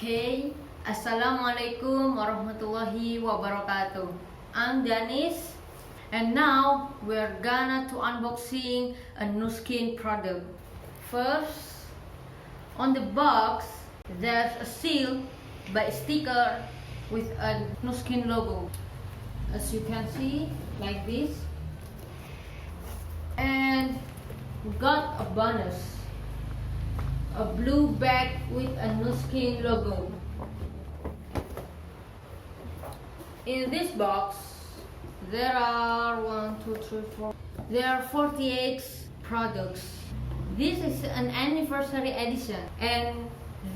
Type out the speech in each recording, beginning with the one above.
Okay, Assalamualaikum warahmatullahi wabarakatuh. I'm Danis, and now we're gonna to unboxing a Nu Skin product. First, on the box there's a seal by sticker with a Nu Skin logo, as you can see, like this. And we got a bonus, a blue bag with a Nu Skin logo. In this box, there are 48 products. This is an anniversary edition, and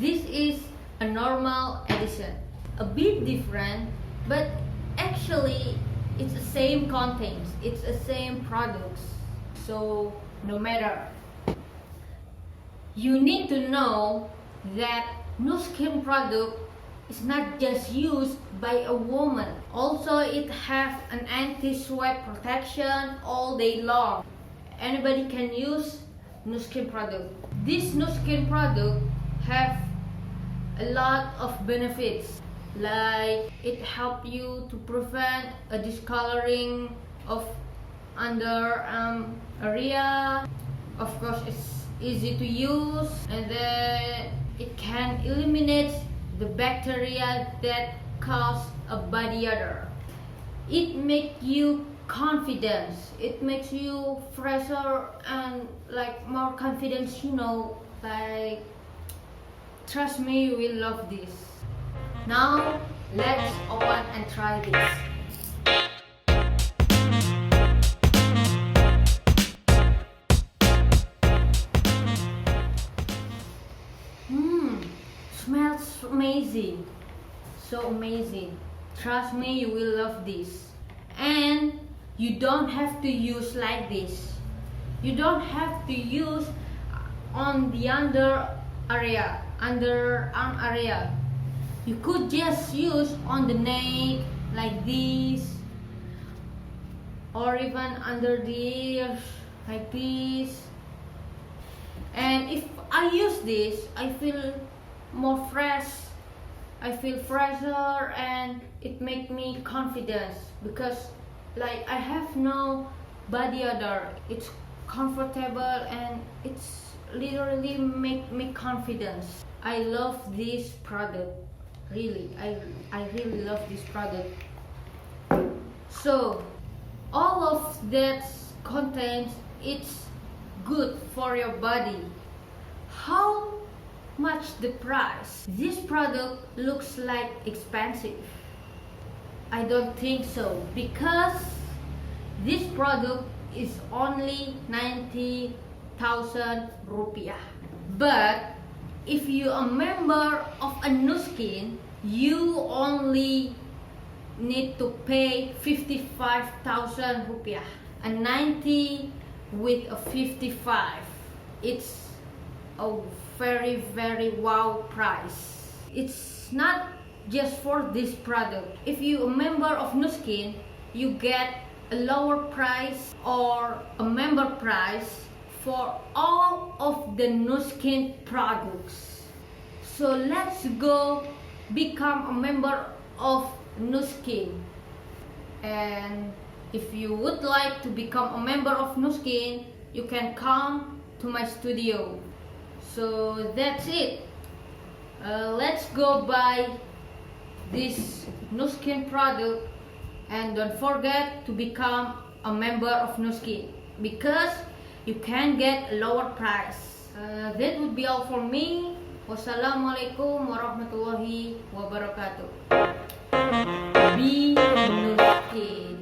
this is a normal edition. A bit different, but actually it's the same contents, it's the same products. So no matter. You need to know that Nu Skin product is not just used by a woman. Also, it has an anti-sweat protection all day long. Anybody can use Nu Skin product. This Nu Skin product have a lot of benefits, like it helps you to prevent a discoloring of underarm area. Of course, it's easy to use, and then it can eliminate the bacteria that cause a body odor. It makes you confident. It makes you fresher and like more confidence, like trust me, you will love this. Now let's open and try this. Smells amazing, so amazing. Trust me, you will love this. And you don't have to use like this. You don't have to use on the underarm area. You could just use on the neck like this, or even under the ears like this. And if I use this, I feel more fresh, I feel fresher, and it makes me confident because like I have no body odor. It's comfortable and it's literally make me confidence. I love this product, really. I really love this product. So all of that content, it's good for your body. How much the price? This product looks like expensive. I don't think so, because this product is only 90,000 rupiah. But if you are a member of a Nu Skin, you only need to pay 55,000 rupiah. A 90 with a 55. It's a very wow price. It's not just for this product. If you a member of Nu Skin, you get a lower price or a member price for all of the Nu Skin products. So let's go become a member of Nu Skin. And if you would like to become a member of Nu Skin, you can come to my studio. So that's it. Let's go buy this Nu Skin product, and don't forget to become a member of Nu Skin because you can get a lower price. That would be all for me. Wassalamualaikum warahmatullahi wabarakatuh. Be Nu Skin.